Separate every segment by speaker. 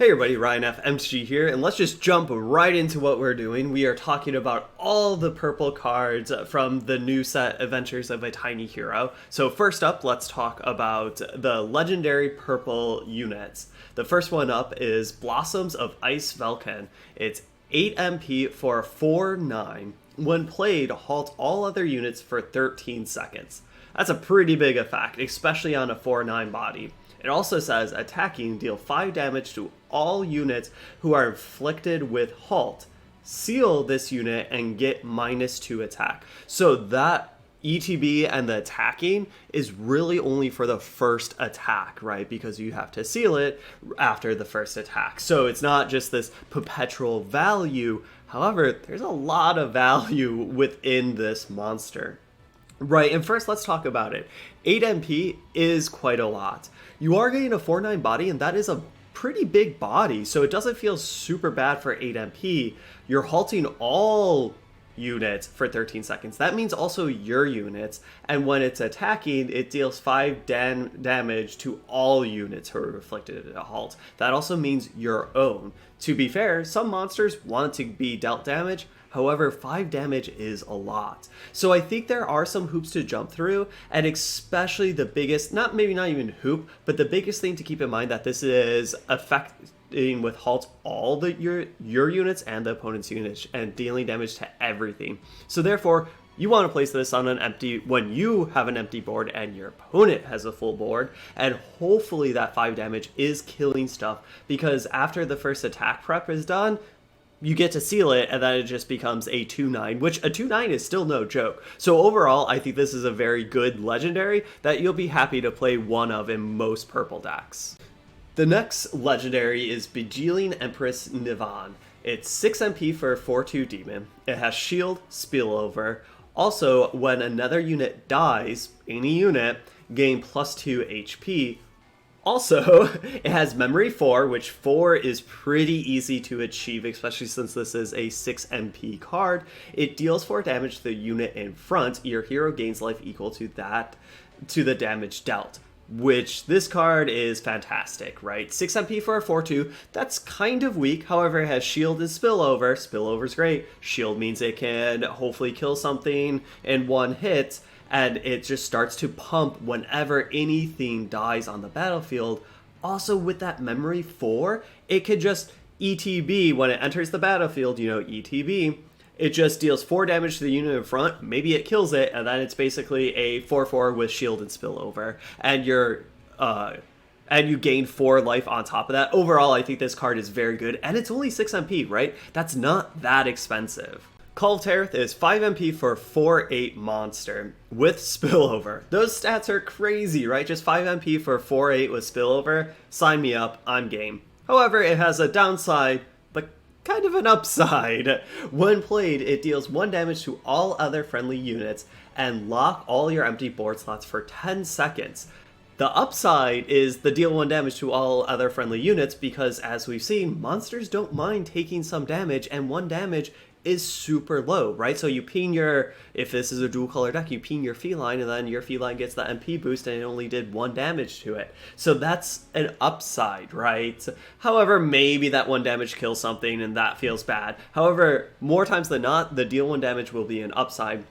Speaker 1: Hey everybody, Ryan FMG here, and let's just jump right into what we're doing. We are talking about all the purple cards from the new set Adventures of a Tiny Hero. So first up, let's talk about the legendary purple units. The first one up is Blossoms of Ice Velkan. It's 8 MP for 4/9. When played, halt all other units for 13 seconds. That's a pretty big effect, especially on a 4/9 body. It also says attacking, deal 5 damage to all units who are inflicted with halt. Seal this unit and get -2 attack. So that ETB and the attacking is really only for the first attack, right? Because you have to seal it after the first attack. So it's not just this perpetual value. However, there's a lot of value within this monster. Right, and first let's talk about it. 8 MP is quite a lot. You are getting a 4/9 body, and that is a pretty big body, so it doesn't feel super bad for 8 MP. You're halting all units for 13 seconds. That means also your units, and when it's attacking, it deals 5 damage to all units who are afflicted at a halt. That also means your own. To be fair, some monsters want to be dealt damage. However, 5 damage is a lot. So I think there are some hoops to jump through, and especially the biggest, maybe not even hoop, but the biggest thing to keep in mind that this is affecting with halt all your units and the opponent's units and dealing damage to everything. So therefore, you want to place this on an empty when you have an empty board and your opponent has a full board, and hopefully that 5 damage is killing stuff, because after the first attack prep is done, you get to seal it, and then it just becomes a 2/9, which a 2/9 is still no joke. So overall, I think this is a very good legendary that you'll be happy to play one of in most purple decks. The next legendary is Beguiled Empress Devon. It's 6 MP for 4/2 demon. It has shield, spillover. Also, when another unit dies, any unit, gain +2 HP. Also, it has memory 4, which 4 is pretty easy to achieve, especially since this is a 6 MP card. It deals 4 damage to the unit in front. Your hero gains life equal to the damage dealt, which this card is fantastic, right? 6 MP for a 4/2, that's kind of weak. However, it has shield and spillover. Spillover's great. Shield means it can hopefully kill something in one hit, and it just starts to pump whenever anything dies on the battlefield. Also, with that memory 4, it could just ETB when it enters the battlefield, ETB. It just deals 4 damage to the unit in front, maybe it kills it, and then it's basically a 4/4 with shield and spillover. And you gain 4 life on top of that. Overall, I think this card is very good, and it's only 6 MP, right? That's not that expensive. Call of Terror is 5 MP for 4/8 monster with spillover. Those stats are crazy, right? Just 5 MP for 4/8 with spillover. Sign me up, I'm game. However, it has a downside, but kind of an upside. When played, it deals 1 damage to all other friendly units and lock all your empty board slots for 10 seconds. The upside is the deal 1 damage to all other friendly units because, as we've seen, monsters don't mind taking some damage, and 1 damage is super low, right? So you ping if this is a dual color deck, you ping your Feline, and then your Feline gets the MP boost, and it only did 1 damage to it. So that's an upside, right? However, maybe that 1 damage kills something, and that feels bad. However, more times than not, the deal 1 damage will be an upside.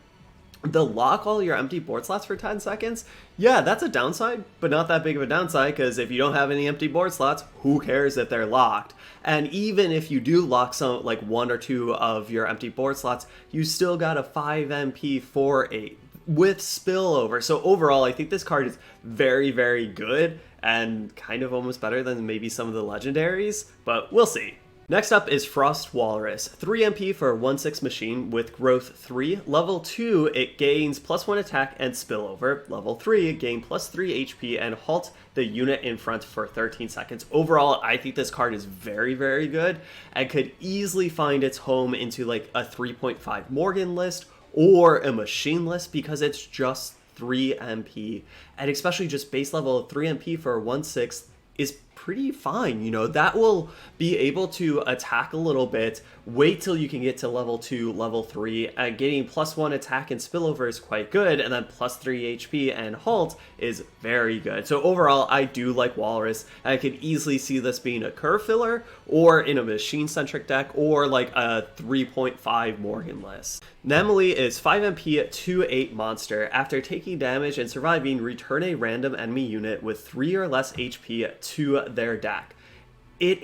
Speaker 1: The lock all your empty board slots for 10 seconds, yeah, that's a downside, but not that big of a downside, because if you don't have any empty board slots, who cares if they're locked? And even if you do lock some, like 1 or 2 of your empty board slots, you still got a 5 MP 4/8 with spillover. So overall, I think this card is very, very good, and kind of almost better than maybe some of the legendaries, but we'll see. Next up is Frost Walrus, 3 MP for a 1/6 machine with growth 3. Level 2, it gains +1 attack and spillover. Level 3, it gains +3 HP and halt the unit in front for 13 seconds. Overall, I think this card is very, very good and could easily find its home into like a 3.5 Morgan list or a machine list because it's just 3 MP. And especially just base level 3 MP for a 1/6 is pretty fine. You know, that will be able to attack a little bit, wait till you can get to level 2, level 3, and getting +1 attack and spillover is quite good, and then +3 HP and halt is very good. So overall, I do like Walrus. I could easily see this being a curve filler, or in a machine-centric deck, or like a 3.5 Morgan list. Nemily is 5 MP 2/8 monster. After taking damage and surviving, return a random enemy unit with 3 or less HP to their deck. It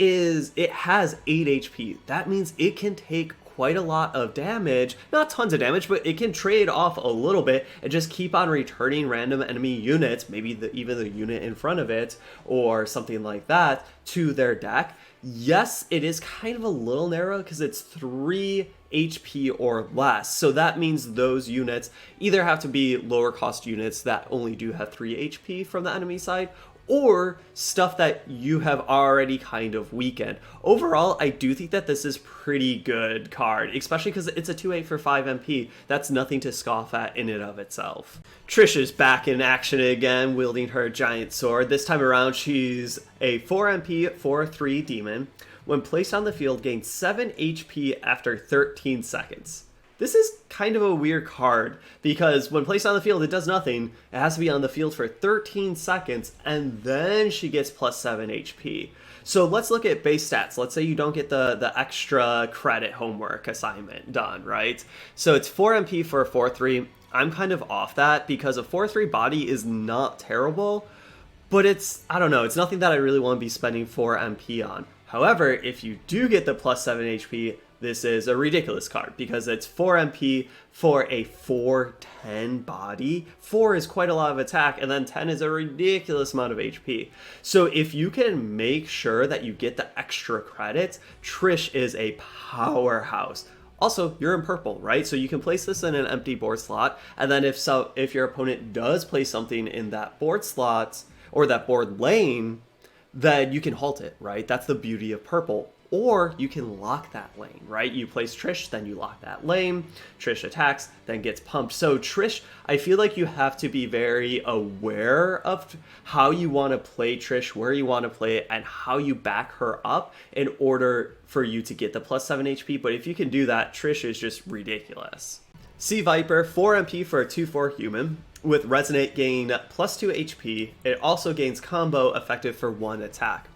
Speaker 1: has 8 HP. That means it can take quite a lot of damage, not tons of damage, but it can trade off a little bit and just keep on returning random enemy units, maybe even the unit in front of it or something like that, to their deck. Yes, it is kind of a little narrow because it's 3 HP or less. So that means those units either have to be lower cost units that only do have 3 HP from the enemy side, or stuff that you have already kind of weakened. Overall, I do think that this is pretty good card, especially because it's a 2/8 for 5 MP. That's nothing to scoff at in and of itself. Trish is back in action again, wielding her giant sword. This time around, she's a 4 MP 4/3 demon. When placed on the field, gains 7 HP after 13 seconds. This is kind of a weird card, because when placed on the field, it does nothing. It has to be on the field for 13 seconds, and then she gets +7 HP. So let's look at base stats. Let's say you don't get the extra credit homework assignment done, right? So it's 4 MP for a 4/3. I'm kind of off that, because a 4/3 body is not terrible, but it's, I don't know, it's nothing that I really want to be spending 4 MP on. However, if you do get the +7 HP, this is a ridiculous card, because it's 4 MP for a 4/10 body. 4 is quite a lot of attack, and then 10 is a ridiculous amount of HP. So if you can make sure that you get the extra credits, Trish is a powerhouse. Also, you're in purple, right? So you can place this in an empty board slot, and then if your opponent does place something in that board slot, or that board lane, then you can halt it, right? That's the beauty of purple. Or you can lock that lane, right? You place Trish, then you lock that lane. Trish attacks, then gets pumped. So Trish, I feel like you have to be very aware of how you want to play Trish, where you want to play it, and how you back her up in order for you to get the +7 HP. But if you can do that, Trish is just ridiculous. VIPRE, 4 MP for a 2/4 human. With Resonate, gain +2 HP. It also gains combo, effective for 1 attack.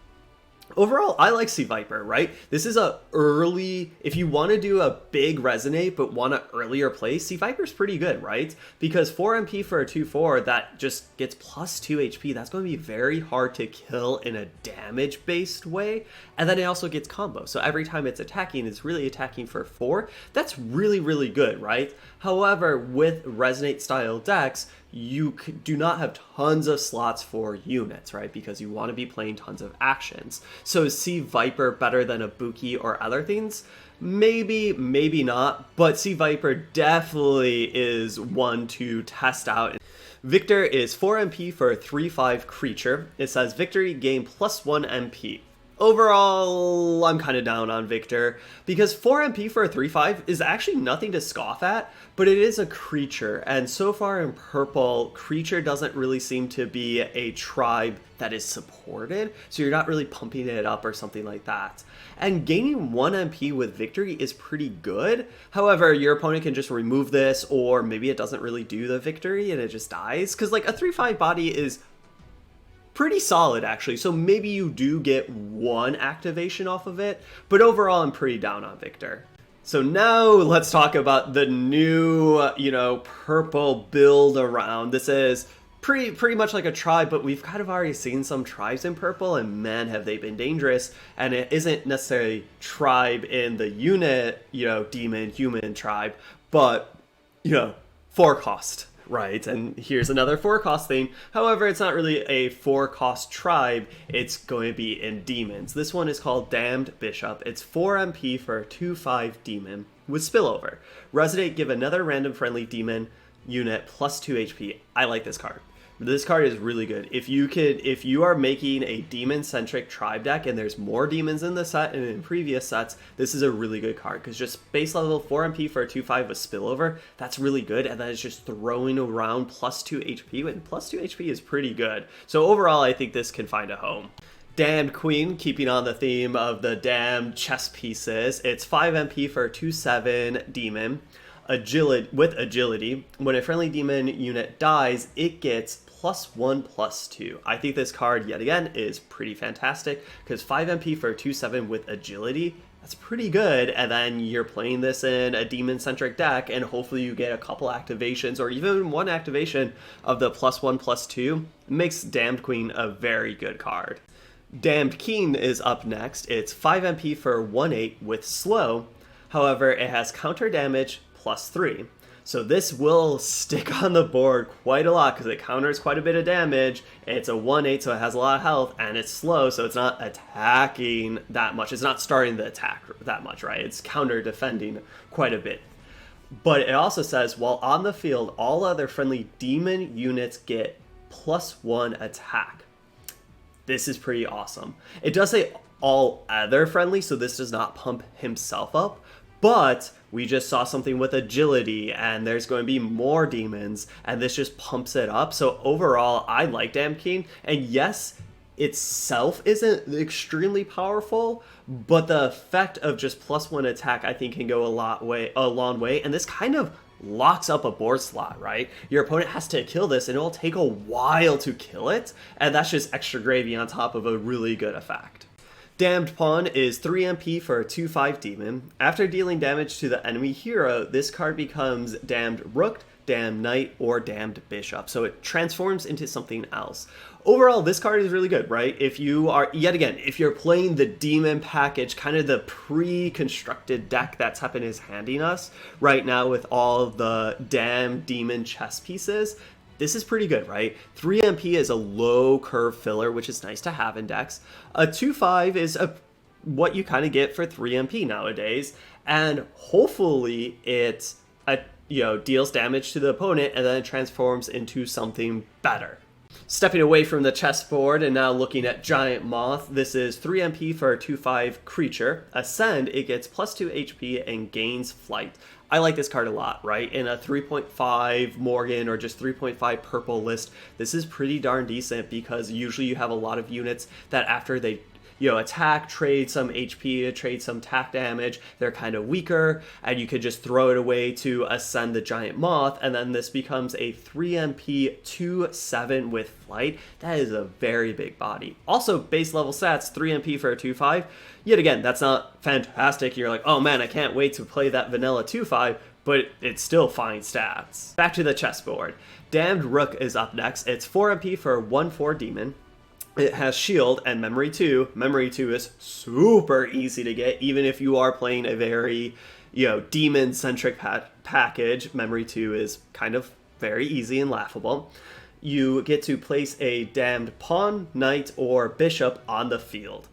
Speaker 1: Overall, I like VIPRE, right? This is a early, if you want to do a big Resonate but want to earlier play, VIPRE's pretty good, right? Because 4 MP for a 2/4, that just gets +2 HP. That's going to be very hard to kill in a damage-based way. And then it also gets combo. So every time it's attacking, it's really attacking for 4. That's really, really good, right? However, with Resonate style decks, you do not have tons of slots for units, right? Because you want to be playing tons of actions. So is VIPRE better than a Buki or other things? Maybe, maybe not, but VIPRE definitely is one to test out. Victor is 4 MP for a 3/5 creature. It says victory, gain +1 MP. Overall, I'm kind of down on Victor, because 4 MP for a 3/5 is actually nothing to scoff at, but it is a creature, and so far in purple, creature doesn't really seem to be a tribe that is supported, so you're not really pumping it up or something like that. And gaining 1 MP with victory is pretty good. However, your opponent can just remove this, or maybe it doesn't really do the victory and it just dies, because like a 3/5 body is pretty solid actually, so maybe you do get 1 activation off of it, but overall I'm pretty down on Victor. So now let's talk about the new, purple build around. This is pretty much like a tribe, but we've kind of already seen some tribes in purple, and man, have they been dangerous. And it isn't necessarily tribe in the unit, demon, human tribe, but, 4 cost. Right, and here's another 4 cost thing. However, it's not really a 4 cost tribe, it's going to be in demons. This one is called Damned Bishop. It's 4 MP for a 2/5 demon with spillover. Resonate, give another random friendly demon unit +2 HP. I like this card. This card is really good. If you are making a demon-centric tribe deck and there's more demons in the set and in previous sets, this is a really good card, because just base level 4 MP for a 2/5 with spillover, that's really good, and then it's just throwing around +2 HP, and +2 HP is pretty good. So overall, I think this can find a home. Damned Queen, keeping on the theme of the damned chess pieces. It's 5 MP for a 2/7 demon. With agility. When a friendly demon unit dies, it gets +1/+2. I think this card, yet again, is pretty fantastic, because 5 MP for a 2/7 with agility, that's pretty good, and then you're playing this in a demon-centric deck, and hopefully you get a couple activations, or even one activation of the +1/+2. It makes Damned Queen a very good card. Damned King is up next. It's 5 MP for 1/8 with slow. However, it has counter damage +3. So this will stick on the board quite a lot because it counters quite a bit of damage. It's a 1/8, so it has a lot of health, and it's slow, so it's not attacking that much. It's not starting the attack that much, right? It's counter defending quite a bit. But it also says, while on the field, all other friendly demon units get +1 attack. This is pretty awesome. It does say all other friendly, so this does not pump himself up, but we just saw something with agility, and there's going to be more demons, and this just pumps it up. So overall, I like Damned King, and yes, itself isn't extremely powerful, but the effect of just +1 attack, I think, can go a long way, and this kind of locks up a board slot, right? Your opponent has to kill this, and it will take a while to kill it, and that's just extra gravy on top of a really good effect. Damned Pawn is 3 MP for a 2/5 demon. After dealing damage to the enemy hero, this card becomes Damned Rook, Damned Knight, or Damned Bishop. So it transforms into something else. Overall, this card is really good, right? If you are, yet again, if you're playing the demon package, kind of the pre-constructed deck that Teppen is handing us right now with all the damn demon chess pieces, this is pretty good, right? 3 MP is a low curve filler, which is nice to have in decks. A 2/5 is what you kind of get for 3 MP nowadays, and hopefully it deals damage to the opponent and then it transforms into something better. Stepping away from the chessboard and now looking at Giant Moth, this is 3 MP for a 2/5 creature. Ascend, it gets +2 HP and gains flight. I like this card a lot, right? In a 3.5 Morgan or just 3.5 purple list, this is pretty darn decent because usually you have a lot of units that after they attack, trade some HP, trade some attack damage, they're kind of weaker, and you could just throw it away to ascend the Giant Moth, and then this becomes a 3 MP 2/7 with flight. That is a very big body. Also, base level stats, 3 MP for a 2/5. Yet again, that's not fantastic. You're like, oh man, I can't wait to play that vanilla 2/5, but it's still fine stats. Back to the chessboard. Damned Rook is up next. It's 4 MP for a 1/4 demon. It has shield and memory 2. Memory 2 is super easy to get, even if you are playing a very, demon-centric package. Memory 2 is kind of very easy and laughable. You get to place a damned pawn, knight, or bishop on the field.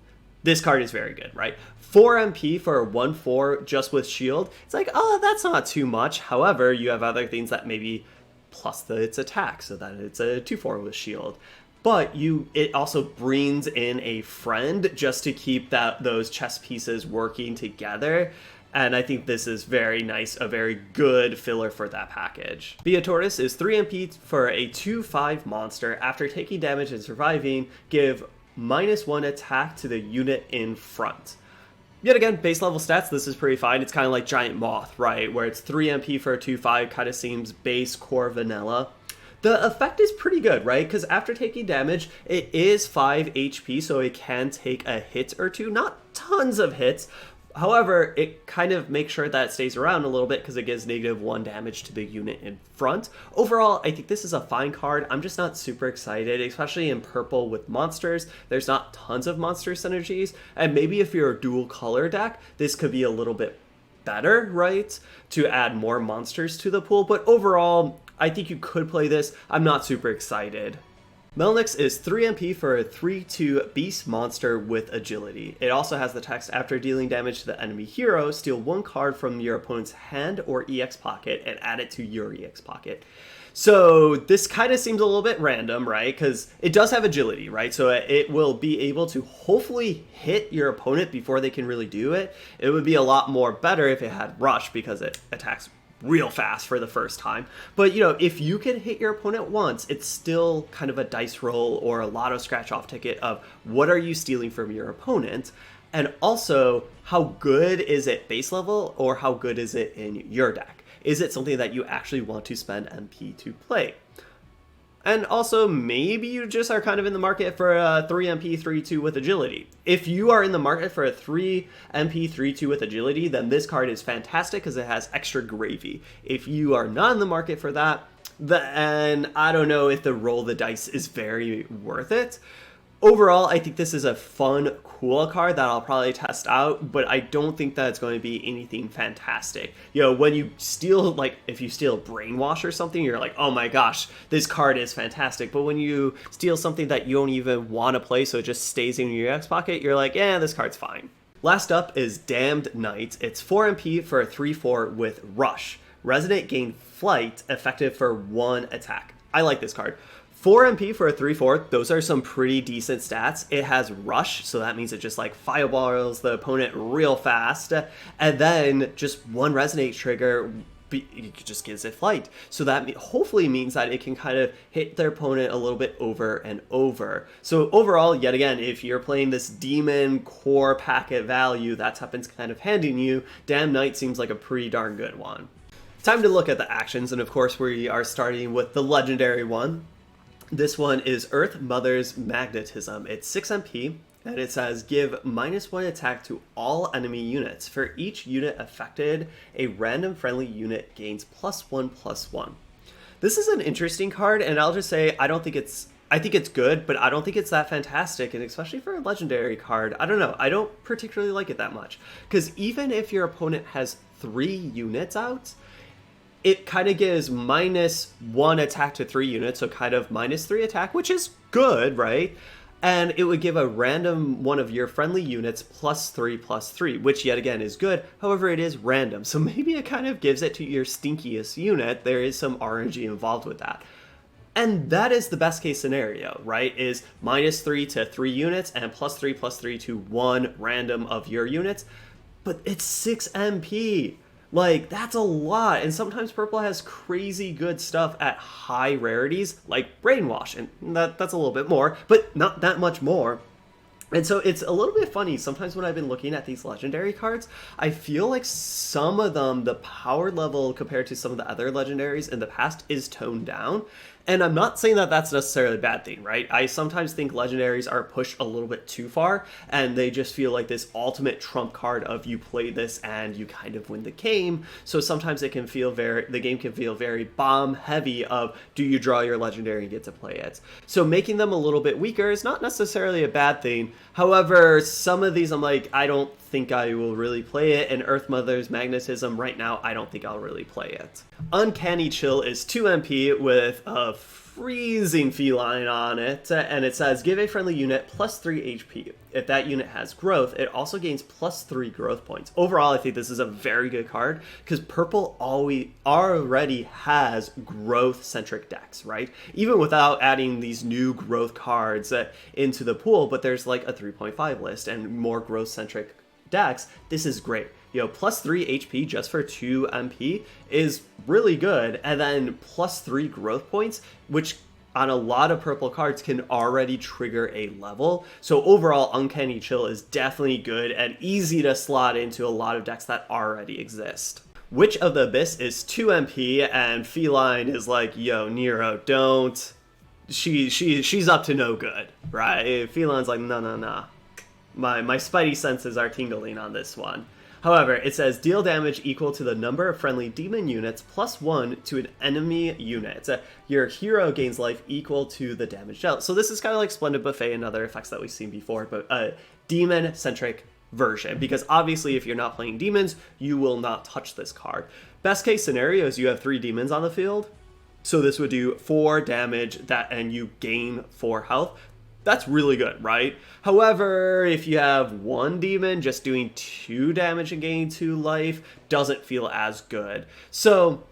Speaker 1: This card is very good, right? 4 MP for a 1/4 just with shield. It's like, oh, that's not too much. However, you have other things that maybe plus its attack, so that it's a 2/4 with shield. But it also brings in a friend just to keep those chess pieces working together. And I think this is very nice, a very good filler for that package. Beatorus is 3 MP for a 2/5 monster. After taking damage and surviving, give -1 attack to the unit in front. Yet again, base level stats, this is pretty fine. It's kind of like Giant Moth, right? Where it's 3 MP for a 2/5, kind of seems base core vanilla. The effect is pretty good, right? Because after taking damage, it is 5 HP, so it can take a hit or two. Not tons of hits. However, it kind of makes sure that it stays around a little bit because it gives -1 damage to the unit in front. Overall, I think this is a fine card. I'm just not super excited, especially in purple with monsters. There's not tons of monster synergies, and maybe if you're a dual color deck, this could be a little bit better, right? To add more monsters to the pool, but overall, I think you could play this. I'm not super excited. Melnick is 3 MP for a 3/2 beast monster with agility. It also has the text, after dealing damage to the enemy hero, steal 1 card from your opponent's hand or EX pocket and add it to your EX pocket. So this kind of seems a little bit random, right? Because it does have agility, right? So it will be able to hopefully hit your opponent before they can really do it. It would be a lot more better if it had rush because it attacks real fast for the first time. But, you know, if you can hit your opponent once, it's still kind of a dice roll or a lotto scratch-off ticket of what are you stealing from your opponent? And also, how good is it base level, or how good is it in your deck? Is it something that you actually want to spend MP to play? And also, maybe you just are kind of in the market for a 3 MP 3/2 with agility. If you are in the market for a 3 MP 3/2 with agility, then this card is fantastic because it has extra gravy. If you are not in the market for that, then I don't know if the roll the dice is very worth it. Overall, I think this is a fun, cool card that I'll probably test out, but I don't think that it's going to be anything fantastic. You know, when you steal, like, if you steal Brainwash or something, you're like, oh my gosh, this card is fantastic. But when you steal something that you don't even want to play, so it just stays in your X pocket, you're like, yeah, this card's fine. Last up is Damned Knight. It's 4 MP for a 3/4 with Rush. Resonate gain Flight, effective for 1 attack. I like this card. 4 MP for a 3/4, those are some pretty decent stats. It has Rush, so that means it just like fireballs the opponent real fast. And then just 1 Resonate trigger, it just gives it Flight. So that hopefully means that it can kind of hit their opponent a little bit over and over. So overall, yet again, if you're playing this demon core packet value that Teppen's kind of handing you, Damn Knight seems like a pretty darn good one. Time to look at the actions, and of course we are starting with the legendary one. This one is Earth Mother's Magnetism. It's 6 MP, and it says give -1 attack to all enemy units. For each unit affected, a random friendly unit gains +1/+1. This is an interesting card, and I'll just say I think it's good, but I don't think it's that fantastic, and especially for a legendary card, I don't know. I don't particularly like it that much, because even if your opponent has 3 units out, it kind of gives -1 attack to 3 units, so kind of -3 attack, which is good, right? And it would give a random one of your friendly units +3/+3, which yet again is good. However, it is random, so maybe it kind of gives it to your stinkiest unit. There is some RNG involved with that. And that is the best case scenario, right? Is -3 to 3 units and +3/+3 to 1 random of your units. But it's 6 MP. Like, that's a lot, and sometimes purple has crazy good stuff at high rarities, like Brainwash, and that's a little bit more, but not that much more. And so it's a little bit funny, sometimes when I've been looking at these legendary cards, I feel like some of them, the power level compared to some of the other legendaries in the past is toned down. And I'm not saying that that's necessarily a bad thing, right? I sometimes think legendaries are pushed a little bit too far, and they just feel like this ultimate trump card of you play this and you kind of win the game. So sometimes it can feel the game can feel very bomb heavy of do you draw your legendary and get to play it. So making them a little bit weaker is not necessarily a bad thing. However, some of these I'm like, I don't think I will really play it, and Earth Mother's Magnetism right now, I don't think I'll really play it. Uncanny Chill is 2 MP with a freezing feline on it, and it says give a friendly unit +3 HP. If that unit has growth, it also gains +3 growth points. Overall, I think this is a very good card because purple already has growth-centric decks, right? Even without adding these new growth cards into the pool, but there's like a 3.5 list and more growth-centric decks. This is great. You know, +3 HP just for 2 MP is really good, and then +3 growth points, which on a lot of purple cards can already trigger a level. So overall, Uncanny Chill is definitely good and easy to slot into a lot of decks that already exist. Witch of the Abyss is 2 MP, and Feline is like, yo, Nero, don't. She's up to no good, right? Feline's like, no. My spidey senses are tingling on this one. However, it says deal damage equal to the number of friendly demon units +1 to an enemy unit. Your hero gains life equal to the damage dealt. So this is kind of like Splendid Buffet and other effects that we've seen before, but a demon-centric version. Because obviously, if you're not playing demons, you will not touch this card. Best case scenario is you have 3 demons on the field. So this would do 4 damage, and you gain 4 health. That's really good, right? However, if you have 1 demon, just doing 2 damage and gaining 2 life doesn't feel as good. So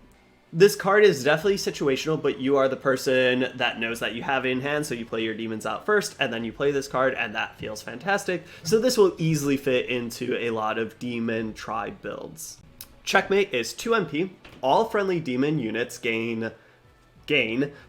Speaker 1: this card is definitely situational, but you are the person that knows that you have it in hand, so you play your demons out first, and then you play this card, and that feels fantastic. So this will easily fit into a lot of demon tribe builds. Checkmate is 2 MP. All friendly demon units gain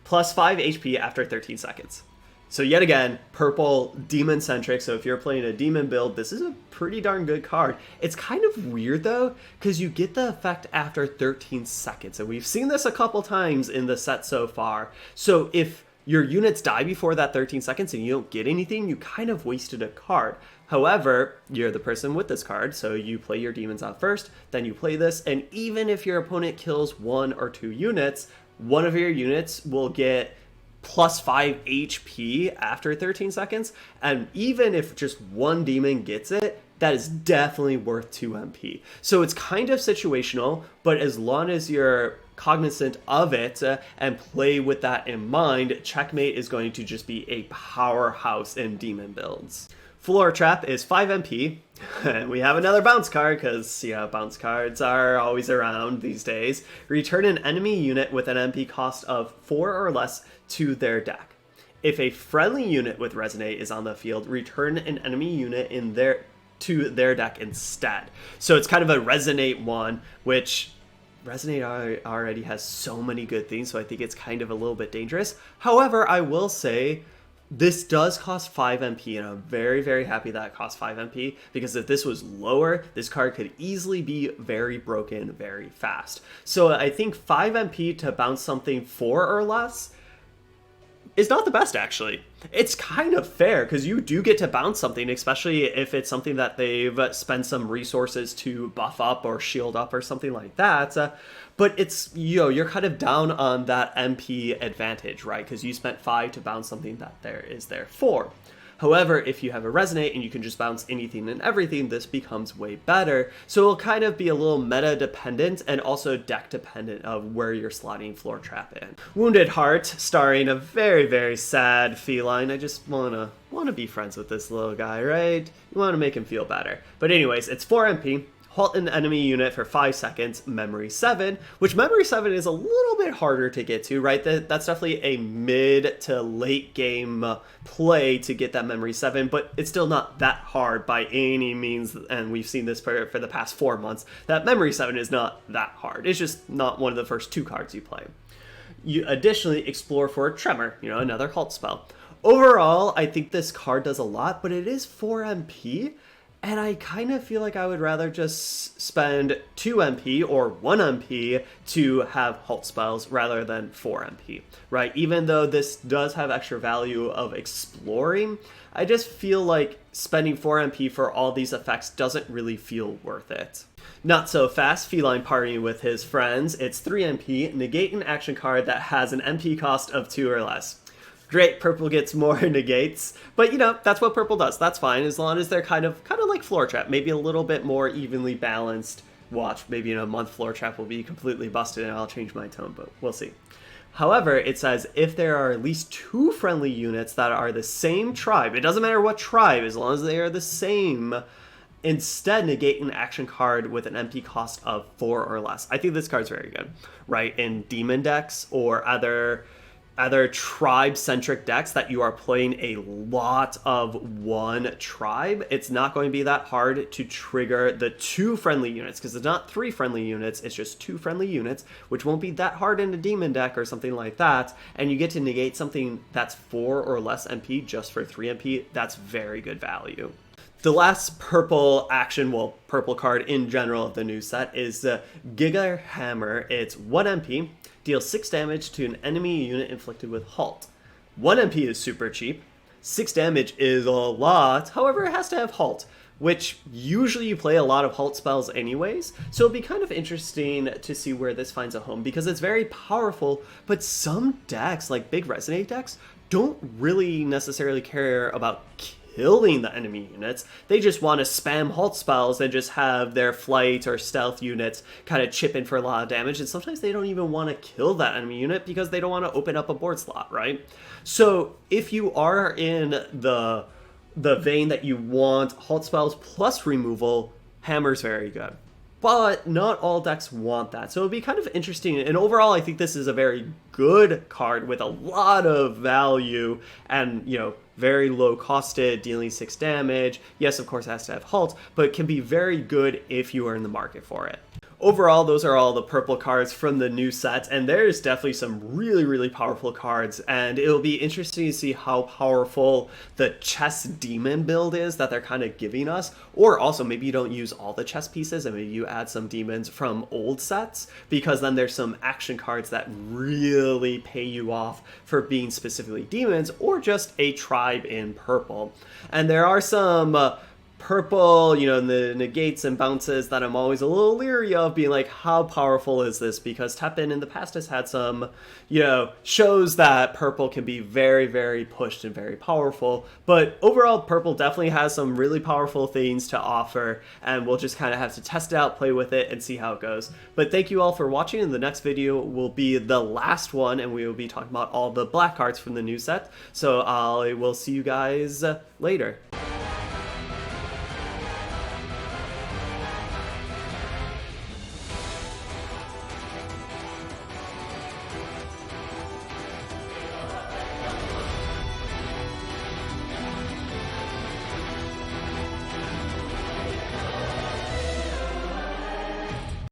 Speaker 1: plus 5 HP after 13 seconds. So yet again, purple demon centric. So if you're playing a demon build, this is a pretty darn good card. It's kind of weird though, because you get the effect after 13 seconds. And we've seen this a couple times in the set so far. So if your units die before that 13 seconds and you don't get anything, you kind of wasted a card. However, you're the person with this card, so you play your demons out first, then you play this, and even if your opponent kills 1 or 2 units, one of your units will get plus 5 HP after 13 seconds, and even if just one demon gets it, that is definitely worth 2 MP. So it's kind of situational, but as long as you're cognizant of it and play with that in mind, Checkmate is going to just be a powerhouse in demon builds. Floor Trap is 5 MP, and we have another bounce card because, bounce cards are always around these days. Return an enemy unit with an MP cost of 4 or less to their deck. If a friendly unit with Resonate is on the field, return an enemy unit to their deck instead. So it's kind of a Resonate one, which Resonate already has so many good things, so I think it's kind of a little bit dangerous. However, I will say this does cost 5 MP, and I'm very, very happy that it costs 5 MP, because if this was lower, this card could easily be very broken very fast. So I think 5 MP to bounce something 4 or less is not the best, actually. It's kind of fair, because you do get to bounce something, especially if it's something that they've spent some resources to buff up or shield up or something like that. But it's, you're kind of down on that MP advantage, right? Because you spent 5 to bounce something that there is there 4. However, if you have a Resonate and you can just bounce anything and everything, this becomes way better. So it'll kind of be a little meta dependent and also deck dependent of where you're slotting Floor Trap in. Wounded Heart, starring a very, very sad feline. I just wanna be friends with this little guy, right? You wanna make him feel better. But anyways, it's 4 MP. Halt an enemy unit for 5 seconds, Memory 7, which Memory 7 is a little bit harder to get to, right? That's definitely a mid to late game play to get that Memory 7, but it's still not that hard by any means, and we've seen this for the past 4 months, that Memory 7 is not that hard. It's just not one of the first 2 cards you play. You additionally explore for a Tremor, another halt spell. Overall, I think this card does a lot, but it is 4 MP, and I kind of feel like I would rather just spend 2 MP or 1 MP to have halt spells rather than 4 MP, right? Even though this does have extra value of exploring, I just feel like spending 4 MP for all these effects doesn't really feel worth it. Not so fast, Feline Partying with his friends. It's 3 MP, negate an action card that has an MP cost of 2 or less. Great, purple gets more negates, but that's what purple does. That's fine, as long as they're kind of like Floor Trap, maybe a little bit more evenly balanced. Watch, maybe in a month Floor Trap will be completely busted and I'll change my tone, but we'll see. However, it says if there are at least 2 friendly units that are the same tribe, it doesn't matter what tribe, as long as they are the same, instead negate an action card with an MP cost of 4 or less. I think this card's very good, right? In demon decks or other tribe-centric decks that you are playing a lot of one tribe, it's not going to be that hard to trigger the 2 friendly units, because it's not 3 friendly units, it's just 2 friendly units, which won't be that hard in a demon deck or something like that, and you get to negate something that's 4 or less MP just for 3 MP. That's very good value. The last purple action, purple card in general of the new set is the Giga Hammer. It's 1 MP. Deal 6 damage to an enemy unit inflicted with halt. 1 MP is super cheap. 6 damage is a lot, however it has to have halt, which usually you play a lot of halt spells anyways, so it'll be kind of interesting to see where this finds a home, because it's very powerful, but some decks, like big Resonate decks, don't really necessarily care about killing the enemy units. They just want to spam halt spells and just have their flight or stealth units kind of chip in for a lot of damage, and sometimes they don't even want to kill that enemy unit because they don't want to open up a board slot, right? So if you are in the vein that you want halt spells plus removal, Hammer's very good. But not all decks want that, so it'll be kind of interesting. And overall, I think this is a very good card with a lot of value and, very low costed, dealing 6 damage. Yes, of course, it has to have halt, but it can be very good if you are in the market for it. overall, those are all the purple cards from the new set, and there's definitely some really, really powerful cards, and it'll be interesting to see how powerful the chess demon build is that they're kind of giving us, or also maybe you don't use all the chess pieces and maybe you add some demons from old sets, because then there's some action cards that really pay you off for being specifically demons or just a tribe in purple. And there are some purple, the negates and bounces that I'm always a little leery of, being like, how powerful is this? Because Teppen in the past has had some, shows that purple can be very, very pushed and very powerful. But overall, purple definitely has some really powerful things to offer, and we'll just kind of have to test it out, play with it, and see how it goes. But thank you all for watching, and the next video will be the last one, and we will be talking about all the black cards from the new set. So I will see you guys later.